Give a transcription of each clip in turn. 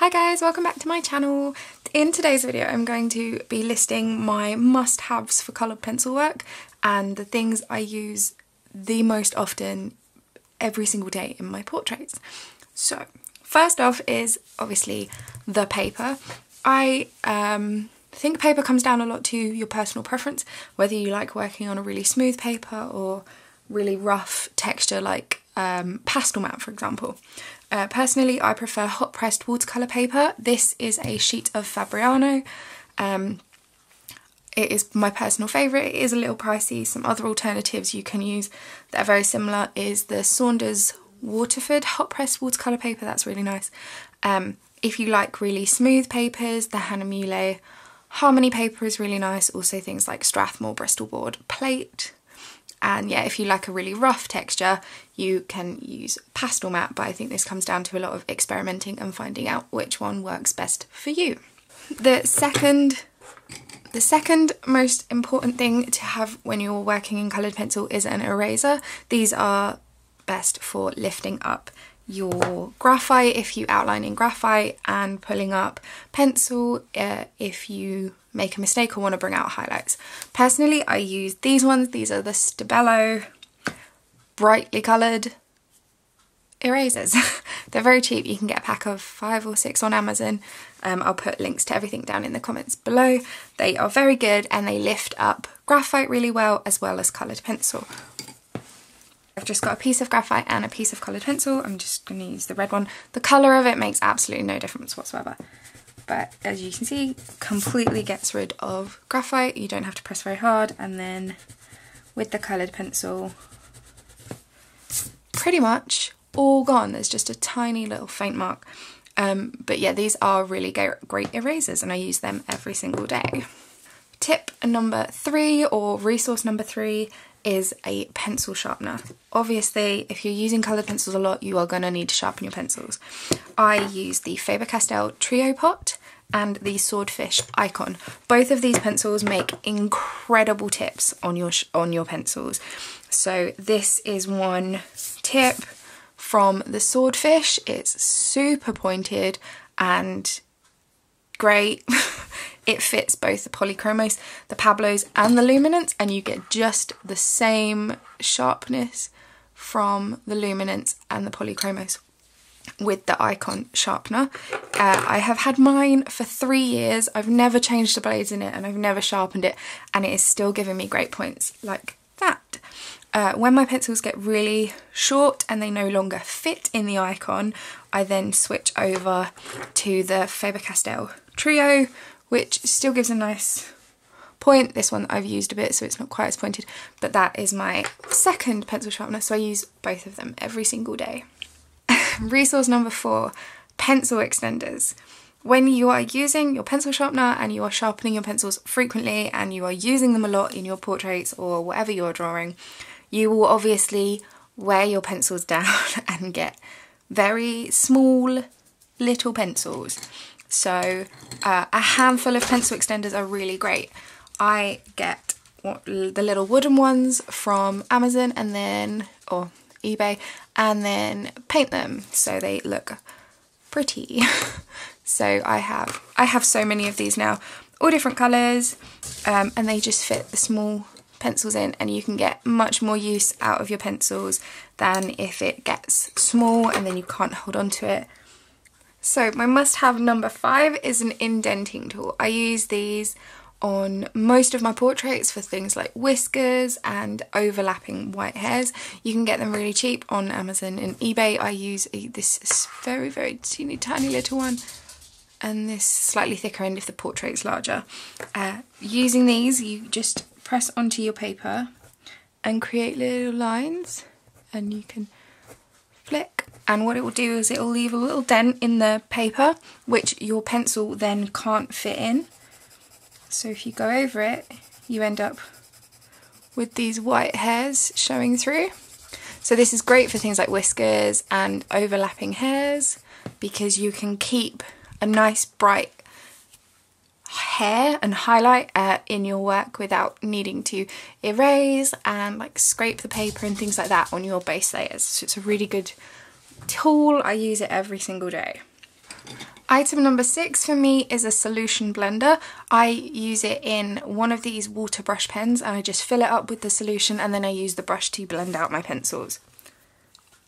Hi guys, welcome back to my channel. In today's video I'm going to be listing my must-haves for coloured pencil work and the things I use the most often every single day in my portraits. So first off is obviously the paper. I think paper comes down a lot to your personal preference, whether you like working on a really smooth paper or really rough texture like pastel matte, for example. Personally, I prefer hot pressed watercolour paper. This is a sheet of Fabriano. It is my personal favourite. It is a little pricey. Some other alternatives you can use that are very similar is the Saunders Waterford hot pressed watercolour paper. That's really nice. If you like really smooth papers, the Hahnemühle Harmony paper is really nice. Also things like Strathmore Bristol Board Plate. And yeah, if you like a really rough texture, you can use pastel matte, but I think this comes down to a lot of experimenting and finding out which one works best for you. The second most important thing to have when you're working in coloured pencil is an eraser. These are best for lifting up your graphite if you outline in graphite and pulling up pencil if you make a mistake or want to bring out highlights. Personally, I use these ones. These are the Stabilo brightly coloured erasers. They're very cheap. You can get a pack of 5 or 6 on Amazon. I'll put links to everything down in the comments below. They are very good and they lift up graphite really well as coloured pencil. I've just got a piece of graphite and a piece of coloured pencil. I'm just going to use the red one. The colour of it makes absolutely no difference whatsoever. But as you can see, completely gets rid of graphite. You don't have to press very hard. And then with the coloured pencil, pretty much all gone. There's just a tiny little faint mark. But yeah, these are really great erasers and I use them every single day. Tip number 3 or resource number 3 is a pencil sharpener. Obviously, if you're using coloured pencils a lot, you are going to need to sharpen your pencils. I use the Faber-Castell Trio Pot and the Swordfish Icon. Both of these pencils make incredible tips on your pencils. So this is one tip from the Swordfish. It's super pointed and great. It fits both the Polychromos, the Pablos and the Luminance, and you get just the same sharpness from the Luminance and the Polychromos with the Icon sharpener. I have had mine for 3 years. I've never changed the blades in it and I've never sharpened it, and it is still giving me great points like that. When my pencils get really short and they no longer fit in the Icon, I then switch over to the Faber-Castell Trio, which still gives a nice point. This one I've used a bit, so it's not quite as pointed, but that is my second pencil sharpener, so I use both of them every single day. Resource number 4, pencil extenders. When you are using your pencil sharpener and you are sharpening your pencils frequently and you are using them a lot in your portraits or whatever you're drawing, you will obviously wear your pencils down and get very small little pencils. So a handful of pencil extenders are really great. I get the little wooden ones from Amazon and then, or eBay, and then paint them so they look pretty. So I have so many of these now, all different colours, and they just fit the small pencils in, and you can get much more use out of your pencils than if it gets small and then you can't hold on to it. So my must-have number 5 is an indenting tool. I use these on most of my portraits for things like whiskers and overlapping white hairs. You can get them really cheap on Amazon and eBay. I use this very, very teeny tiny little one and this slightly thicker end if the portrait's larger. Using these, you just press onto your paper and create little lines, and you can flick. And what it will do is it will leave a little dent in the paper, which your pencil then can't fit in. So if you go over it, you end up with these white hairs showing through. So this is great for things like whiskers and overlapping hairs, because you can keep a nice bright hair and highlight in your work without needing to erase and like scrape the paper and things like that on your base layers. So it's a really good tool. I use it every single day. Item number 6 for me is a solution blender. I use it in one of these water brush pens and I just fill it up with the solution and then I use the brush to blend out my pencils.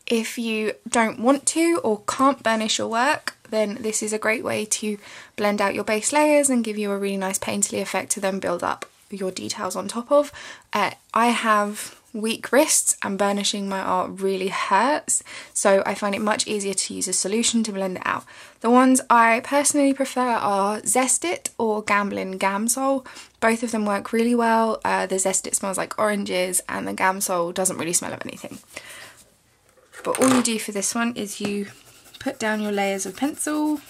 If you don't want to or can't burnish your work, then this is a great way to blend out your base layers and give you a really nice painterly effect to then build up your details on top of. I have weak wrists and burnishing my art really hurts, so I find it much easier to use a solution to blend it out. The ones I personally prefer are Zest It or Gamblin Gamsol. Both of them work really well. The Zest It smells like oranges and the Gamsol doesn't really smell of anything. But all you do for this one is you put down your layers of pencil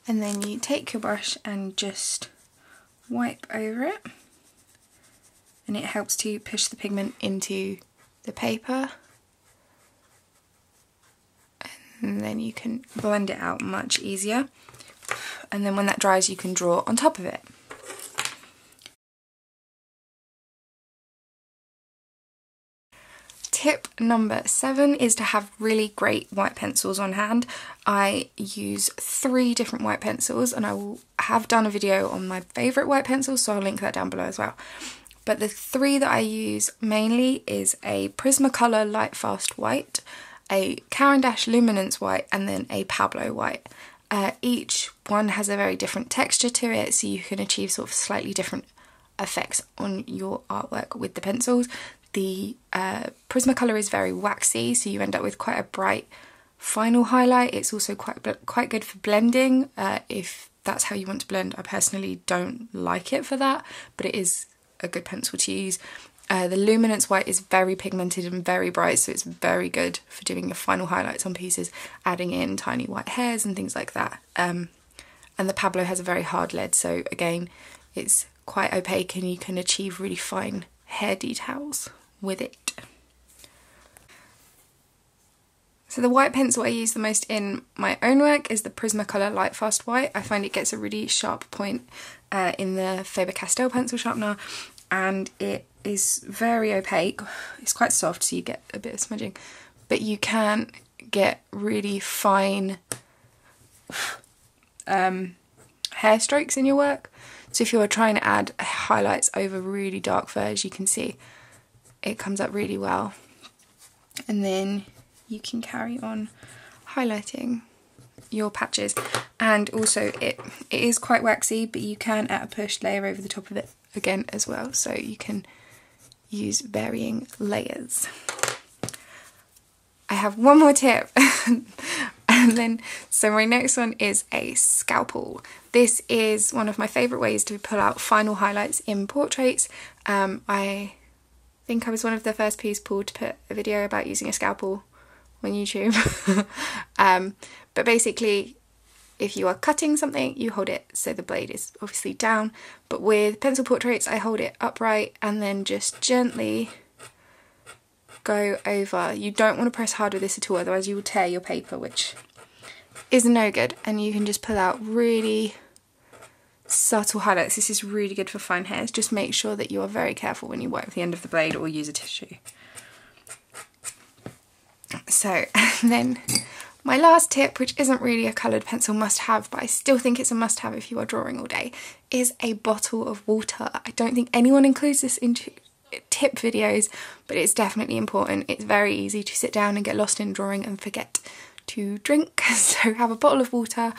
and then you take your brush and just wipe over it, and it helps to push the pigment into the paper, and then you can blend it out much easier, and then when that dries you can draw on top of it. Tip number 7 is to have really great white pencils on hand. I use 3 different white pencils and I will have done a video on my favourite white pencils, so I'll link that down below as well. But the 3 that I use mainly is a Prismacolor Lightfast White, a Caran d'Ache Luminance White, and then a Pablo White. Each one has a very different texture to it, so you can achieve sort of slightly different effects on your artwork with the pencils. The Prismacolor is very waxy, so you end up with quite a bright final highlight. It's also quite good for blending, if that's how you want to blend. I personally don't like it for that, but it is a good pencil to use. The Luminance White is very pigmented and very bright, so it's very good for doing your final highlights on pieces, adding in tiny white hairs and things like that. And the Pablo has a very hard lead, so again it's quite opaque and you can achieve really fine hair details with it. So the white pencil I use the most in my own work is the Prismacolor Lightfast White. I find it gets a really sharp point in the Faber-Castell pencil sharpener, and it is very opaque. It's quite soft, so you get a bit of smudging, but you can get really fine hair strokes in your work. So if you are trying to add highlights over really dark furs, you can see it comes up really well, and then you can carry on highlighting your patches. And also it is quite waxy, but you can add a pushed layer over the top of it again as well, so you can use varying layers. I have one more tip and then so my next one is a scalpel. This is one of my favourite ways to pull out final highlights in portraits. I think I was one of the first people to put a video about using a scalpel on YouTube. But basically, if you are cutting something, you hold it so the blade is obviously down, but with pencil portraits I hold it upright and then just gently go over. You don't want to press hard with this at all, otherwise you will tear your paper, which is no good, and you can just pull out really subtle highlights. This is really good for fine hairs. Just make sure that you are very careful when you work with the end of the blade or use a tissue. So, and then my last tip, which isn't really a coloured pencil must-have, but I still think it's a must-have if you are drawing all day, is a bottle of water. I don't think anyone includes this into tip videos, but it's definitely important. It's very easy to sit down and get lost in drawing and forget to drink, so have a bottle of water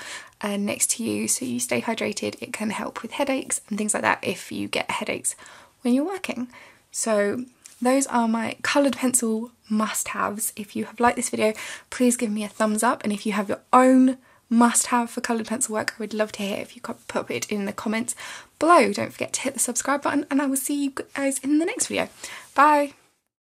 next to you so you stay hydrated. It can help with headaches and things like that if you get headaches when you're working. So those are my coloured pencil must-haves. If you have liked this video, please give me a thumbs up, and if you have your own must-have for coloured pencil work, I would love to hear if you could put it in the comments below. Don't forget to hit the subscribe button, and I will see you guys in the next video. Bye!